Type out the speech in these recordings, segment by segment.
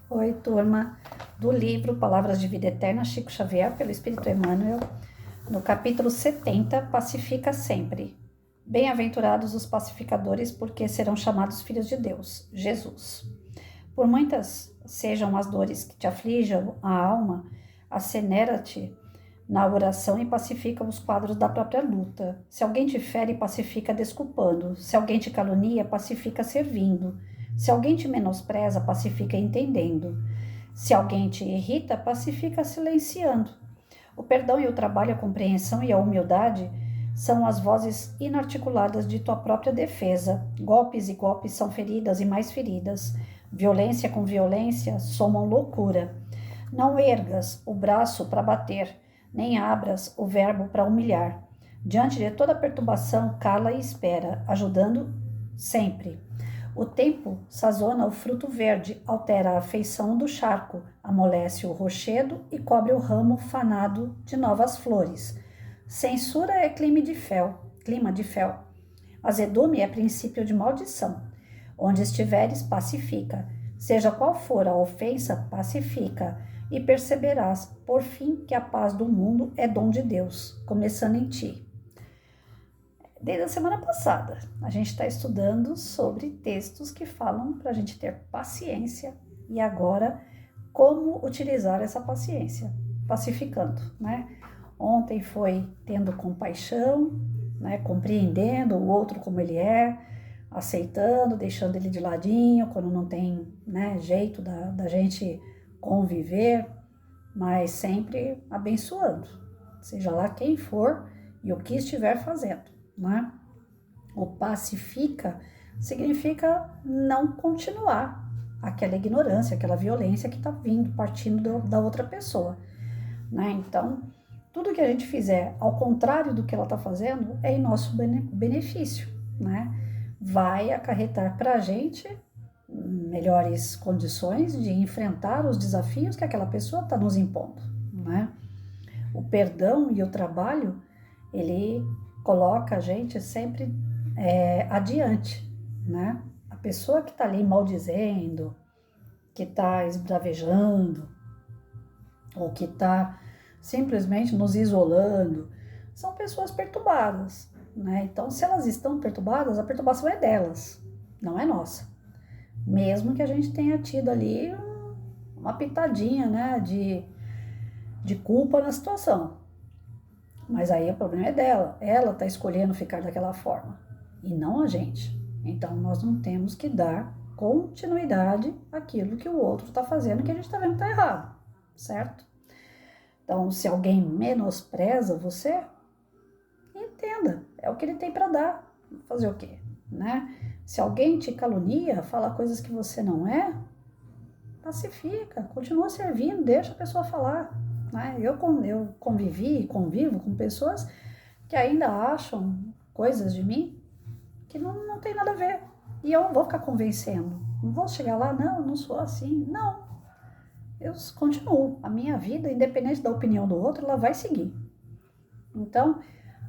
Oi, turma, do livro Palavras de Vida Eterna, Chico Xavier, pelo Espírito Emmanuel, no capítulo 70, Pacifica Sempre. Bem-aventurados os pacificadores, porque serão chamados filhos de Deus, Jesus. Por muitas sejam as dores que te aflijam a alma, acenera-te na oração e pacifica os quadros da própria luta. Se alguém te fere, pacifica desculpando. Se alguém te calunia, pacifica servindo. Se alguém te menospreza, pacifica entendendo. Se alguém te irrita, pacifica silenciando. O perdão e o trabalho, a compreensão e a humildade são as vozes inarticuladas de tua própria defesa. Golpes e golpes são feridas e mais feridas. Violência com violência somam loucura. Não ergas o braço para bater, nem abras o verbo para humilhar. Diante de toda perturbação, cala e espera, ajudando sempre. O tempo sazona o fruto verde, altera a feição do charco, amolece o rochedo e cobre o ramo fanado de novas flores. Censura é clima de fel. Azedume é princípio de maldição. Onde estiveres, pacifica. Seja qual for a ofensa, pacifica. E perceberás, por fim, que a paz do mundo é dom de Deus, começando em ti. Desde a semana passada, a gente está estudando sobre textos que falam para a gente ter paciência e agora como utilizar essa paciência, pacificando, né? Ontem foi tendo compaixão, né? Compreendendo o outro como ele é, aceitando, deixando ele de ladinho quando não tem, né, jeito da gente conviver, mas sempre abençoando, seja lá quem for e o que estiver fazendo. Né? O pacifica significa não continuar aquela ignorância, aquela violência que está vindo, partindo da outra pessoa. Né? Então, tudo que a gente fizer ao contrário do que ela está fazendo é em nosso benefício. Né? Vai acarretar para a gente melhores condições de enfrentar os desafios que aquela pessoa está nos impondo. Né? O perdão e o trabalho, ele coloca a gente sempre adiante, né? A pessoa que está ali maldizendo, que está esbravejando, ou que está simplesmente nos isolando, são pessoas perturbadas, né? Então, se elas estão perturbadas, a perturbação é delas, não é nossa. Mesmo que a gente tenha tido ali uma pitadinha, né, de culpa na situação. Mas aí o problema é dela. Ela está escolhendo ficar daquela forma e não a gente. Então nós não temos que dar continuidade àquilo que o outro está fazendo que a gente está vendo que está errado, certo? Então, se alguém menospreza você, entenda, é o que ele tem para dar. Fazer o quê? Né? Se alguém te calunia, fala coisas que você não é, pacifica, continua servindo, deixa a pessoa falar. Né? Eu convivi e convivo com pessoas que ainda acham coisas de mim que não tem nada a ver. E eu não vou ficar convencendo. Não vou chegar lá, não sou assim. Não. Eu continuo. A minha vida, independente da opinião do outro, ela vai seguir. Então,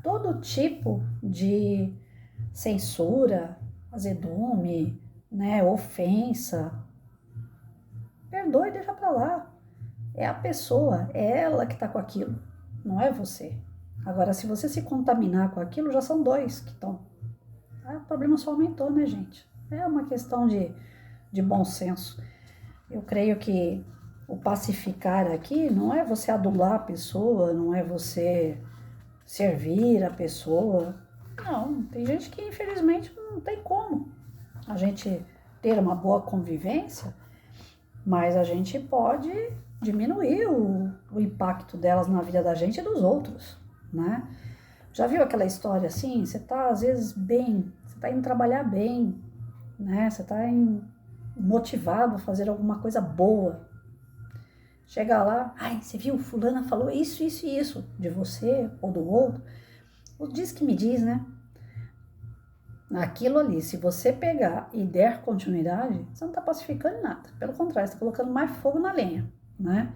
todo tipo de censura, azedume, né, ofensa, perdoe e deixa pra lá. É a pessoa, é ela que tá com aquilo, não é você. Agora, se você se contaminar com aquilo, já são dois que estão. O problema só aumentou, né, gente? É uma questão de bom senso. Eu creio que o pacificar aqui não é você adular a pessoa, não é você servir a pessoa. Não, tem gente que infelizmente não tem como a gente ter uma boa convivência, mas a gente pode diminuir o impacto delas na vida da gente e dos outros, né? Já viu aquela história assim? Você tá às vezes bem, você tá indo trabalhar bem, né? Você tá motivado a fazer alguma coisa boa. Chega lá, ai, você viu, fulana falou isso, isso e isso de você ou do outro. Diz que me diz, né? Aquilo ali, se você pegar e der continuidade, você não tá pacificando nada. Pelo contrário, você tá colocando mais fogo na lenha, né?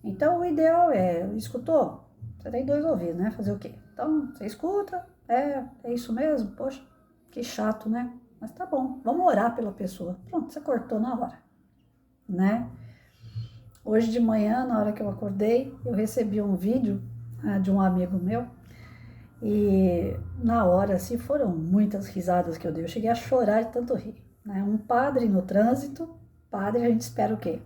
Então, o ideal escutou? Você tem dois ouvidos, né? Fazer o quê? Então, você escuta, é isso mesmo? Poxa, que chato, né? Mas tá bom, vamos orar pela pessoa. Pronto, você cortou na hora, né? Hoje de manhã, na hora que eu acordei, eu recebi um vídeo de um amigo meu e na hora, assim, foram muitas risadas que eu dei. Eu cheguei a chorar de tanto rir, né? Um padre no trânsito, padre a gente espera o quê?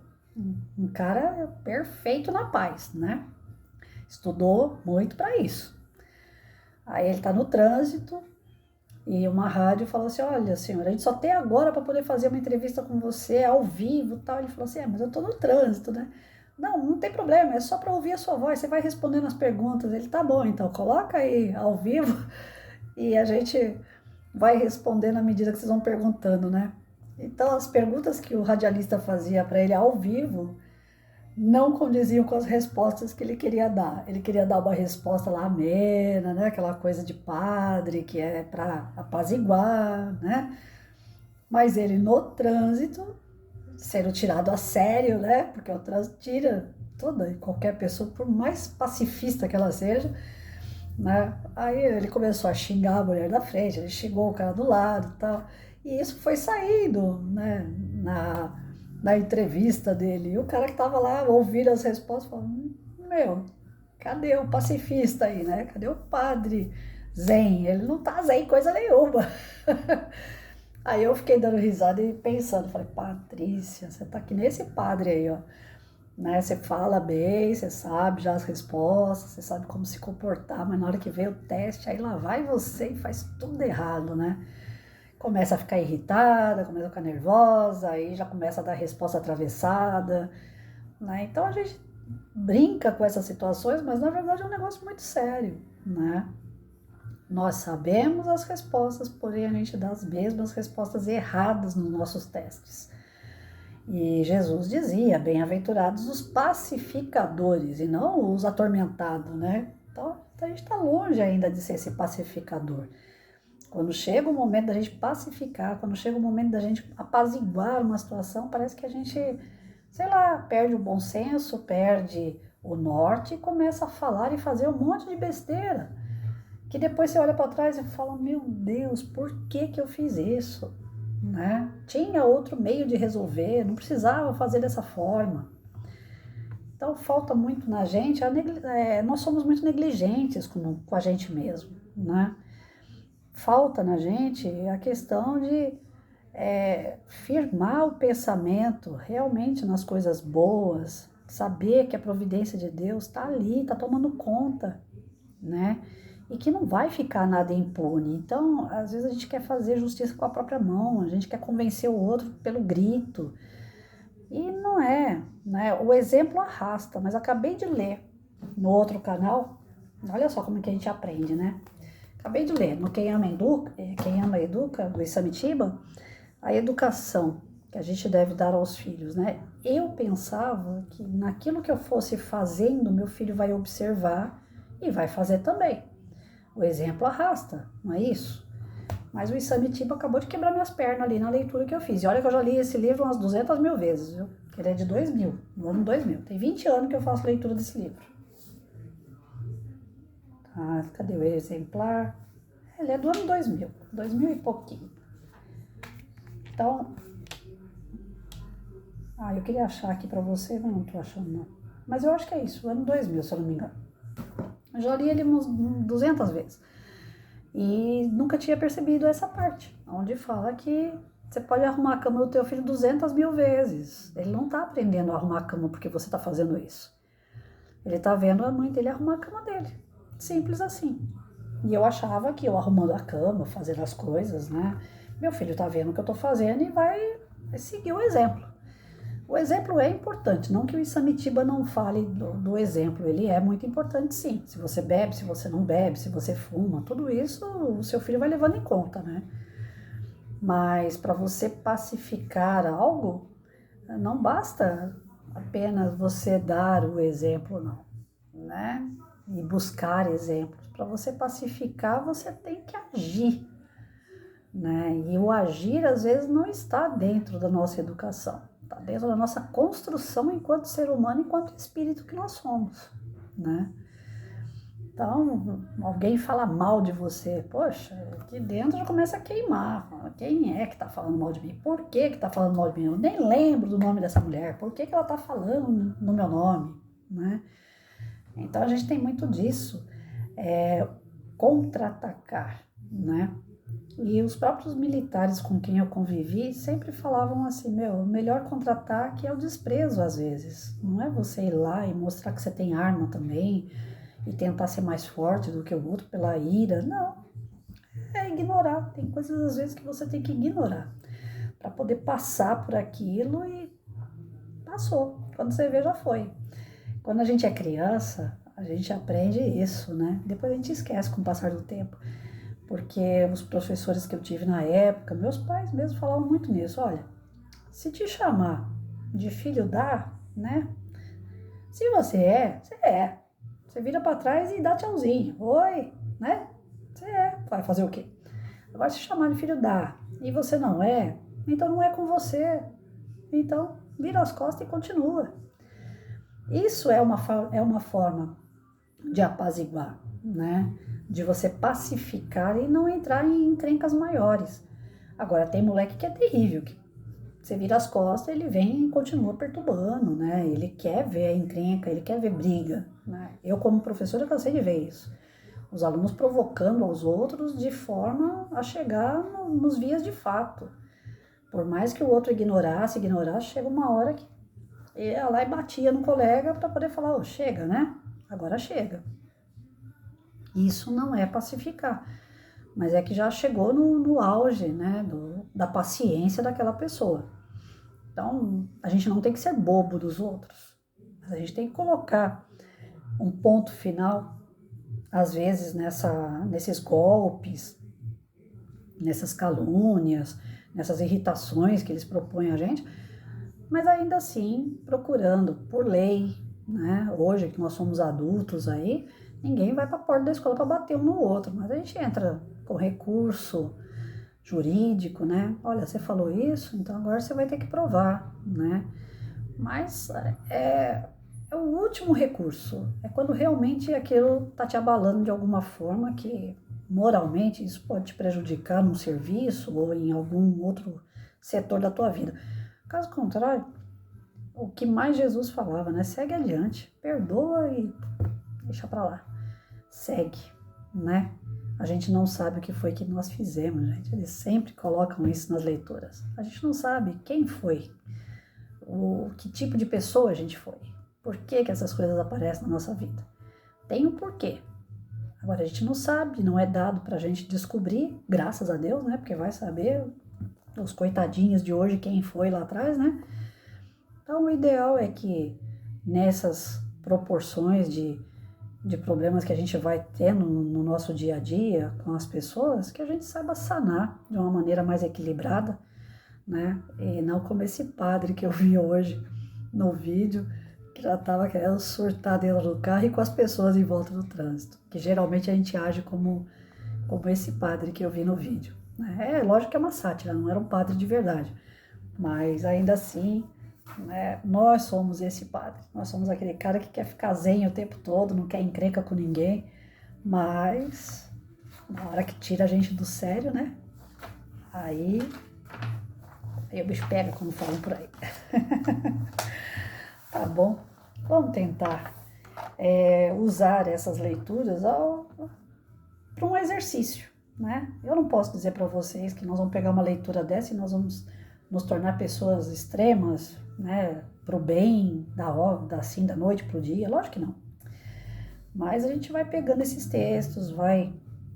Um cara perfeito na paz, né? Estudou muito para isso. Aí ele tá no trânsito e uma rádio falou assim: olha, senhora, a gente só tem agora para poder fazer uma entrevista com você ao vivo e tal. Ele falou assim: mas eu tô no trânsito, né? Não, não tem problema, é só para ouvir a sua voz, você vai respondendo as perguntas. Ele tá bom, então coloca aí ao vivo e a gente vai respondendo à medida que vocês vão perguntando, né? Então, as perguntas que o radialista fazia para ele ao vivo não condiziam com as respostas que ele queria dar. Ele queria dar uma resposta lá amena, né? Aquela coisa de padre que é para apaziguar, né? Mas ele no trânsito, sendo tirado a sério, né? Porque o trânsito tira toda e qualquer pessoa, por mais pacifista que ela seja, né? Aí ele começou a xingar a mulher da frente, ele xingou o cara do lado e tal. E isso foi saindo, né? Na entrevista dele. E o cara que tava lá ouvindo as respostas falou: meu, cadê o pacifista aí, né? Cadê o padre zen? Ele não tá zen coisa nenhuma. Aí eu fiquei dando risada e pensando, falei: Patrícia, você tá aqui nesse padre aí, ó. Né? Você fala bem, você sabe já as respostas, você sabe como se comportar, mas na hora que vem o teste, aí lá vai você e faz tudo errado, né? Começa a ficar irritada, começa a ficar nervosa, aí já começa a dar resposta atravessada, né? Então a gente brinca com essas situações, mas na verdade é um negócio muito sério, né? Nós sabemos as respostas, porém a gente dá as mesmas respostas erradas nos nossos testes. E Jesus dizia: bem-aventurados os pacificadores e não os atormentados, né? Então a gente está longe ainda de ser esse pacificador. Quando chega o momento da gente pacificar, quando chega o momento da gente apaziguar uma situação, parece que a gente, sei lá, perde o bom senso, perde o norte e começa a falar e fazer um monte de besteira. Que depois você olha para trás e fala: meu Deus, por que que eu fiz isso? Né? Tinha outro meio de resolver, não precisava fazer dessa forma. Então falta muito na gente, nós somos muito negligentes com a gente mesmo, né? Falta na gente a questão de firmar o pensamento realmente nas coisas boas, saber que a providência de Deus está ali, está tomando conta, né? E que não vai ficar nada impune. Então, às vezes a gente quer fazer justiça com a própria mão, a gente quer convencer o outro pelo grito. E não é, né? O exemplo arrasta, mas acabei de ler no outro canal, olha só como é que a gente aprende, né? Acabei de ler no Quem Ama Educa, do Isamitiba, a educação que a gente deve dar aos filhos, né? Eu pensava que naquilo que eu fosse fazendo, meu filho vai observar e vai fazer também. O exemplo arrasta, não é isso? Mas o Isamitiba acabou de quebrar minhas pernas ali na leitura que eu fiz. E olha que eu já li esse livro umas 200 mil vezes, viu? Ele é de 2000, no ano 2000. Tem 20 anos que eu faço leitura desse livro. Ah, cadê o exemplar? Ele é do ano 2000, 2000 e pouquinho. Então, eu queria achar aqui pra você, mas não tô achando não. Mas eu acho que é isso, ano 2000, se eu não me engano. Eu já li ele umas 200 vezes. E nunca tinha percebido essa parte, onde fala que você pode arrumar a cama do teu filho 200 mil vezes. Ele não tá aprendendo a arrumar a cama porque você tá fazendo isso. Ele tá vendo a mãe dele arrumar a cama dele. Simples assim. E eu achava que eu arrumando a cama, fazendo as coisas, né? Meu filho tá vendo o que eu tô fazendo e vai seguir o exemplo. O exemplo é importante, não que o Isamitiba não fale do exemplo, ele é muito importante sim. Se você bebe, se você não bebe, se você fuma, tudo isso o seu filho vai levando em conta, né? Mas para você pacificar algo, não basta apenas você dar o exemplo, não, né? E buscar exemplos. Para você pacificar, você tem que agir, né? E o agir, às vezes, não está dentro da nossa educação. Está dentro da nossa construção enquanto ser humano, enquanto espírito que nós somos, né? Então, alguém fala mal de você, poxa, aqui dentro já começa a queimar. Quem é que tá falando mal de mim? Por que que tá falando mal de mim? Eu nem lembro do nome dessa mulher. Por que que ela tá falando no meu nome, né? Então, a gente tem muito disso, contra-atacar, né? E os próprios militares com quem eu convivi sempre falavam assim, o melhor contra-ataque é o desprezo às vezes. Não é você ir lá e mostrar que você tem arma também e tentar ser mais forte do que o outro pela ira. Não, é ignorar. Tem coisas às vezes que você tem que ignorar para poder passar por aquilo e passou. Quando você vê, já foi. Quando a gente é criança, a gente aprende isso, né? Depois a gente esquece com o passar do tempo. Porque os professores que eu tive na época, meus pais mesmo falavam muito nisso. Olha, se te chamar de filho da, né? Se você é, você é. Você vira para trás e dá tchauzinho. Oi, né? Você é. Vai fazer o quê? Agora se chamar de filho da e você não é, então não é com você. Então vira as costas e continua. Isso é uma forma de apaziguar, né? De você pacificar e não entrar em encrencas maiores. Agora, tem moleque que é terrível, que você vira as costas, ele vem e continua perturbando, né? Ele quer ver a encrenca, ele quer ver briga, né? Eu, como professora, cansei de ver isso. Os alunos provocando aos outros de forma a chegar nos vias de fato. Por mais que o outro ignorasse, chega uma hora que ele ia lá e batia no colega para poder falar, chega, né? Agora chega. Isso não é pacificar, mas é que já chegou no auge, né, da paciência daquela pessoa. Então, a gente não tem que ser bobo dos outros, mas a gente tem que colocar um ponto final, às vezes, nesses golpes, nessas calúnias, nessas irritações que eles propõem a gente, mas ainda assim procurando, por lei, né, hoje que nós somos adultos aí, ninguém vai para a porta da escola para bater um no outro, mas a gente entra com recurso jurídico, né? Olha, você falou isso, então agora você vai ter que provar, né? Mas é o último recurso, é quando realmente aquilo tá te abalando de alguma forma que moralmente isso pode te prejudicar num serviço ou em algum outro setor da tua vida. Caso contrário, o que mais Jesus falava, né? Segue adiante, perdoa e deixa pra lá. Segue, né? A gente não sabe o que foi que nós fizemos, gente. Eles sempre colocam isso nas leituras. A gente não sabe quem foi, que tipo de pessoa a gente foi, por que essas coisas aparecem na nossa vida. Tem um porquê. Agora a gente não sabe, não é dado pra gente descobrir, graças a Deus, né? Porque vai saber os coitadinhos de hoje, quem foi lá atrás, né? Então o ideal é que nessas proporções de problemas que a gente vai tendo no nosso dia a dia com as pessoas, que a gente saiba sanar de uma maneira mais equilibrada, né? E não como esse padre que eu vi hoje no vídeo, que já estava querendo surtar dentro do carro e com as pessoas em volta do trânsito, que geralmente a gente age como esse padre que eu vi no vídeo, né? É lógico que é uma sátira, não era um padre de verdade, mas ainda assim, né, nós somos esse padre, nós somos aquele cara que quer ficar zen o tempo todo, não quer encrenca com ninguém, mas na hora que tira a gente do sério, né, aí o bicho pega, como falam por aí. Tá bom? Vamos tentar usar essas leituras para um exercício, né? Eu não posso dizer para vocês que nós vamos pegar uma leitura dessa e nós vamos nos tornar pessoas extremas, né? Pro bem, da noite pro dia, lógico que não. Mas a gente vai pegando esses textos, vai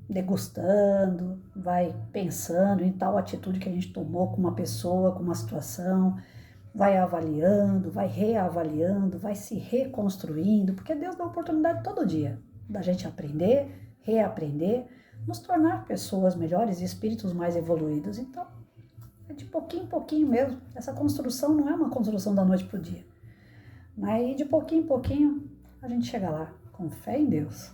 degustando, vai pensando em tal atitude que a gente tomou com uma pessoa, com uma situação, vai avaliando, vai reavaliando, vai se reconstruindo, porque Deus dá oportunidade todo dia da gente aprender, reaprender, nos tornar pessoas melhores e espíritos mais evoluídos. Então, é de pouquinho em pouquinho mesmo. Essa construção não é uma construção da noite pro dia. Mas de pouquinho em pouquinho a gente chega lá, com fé em Deus.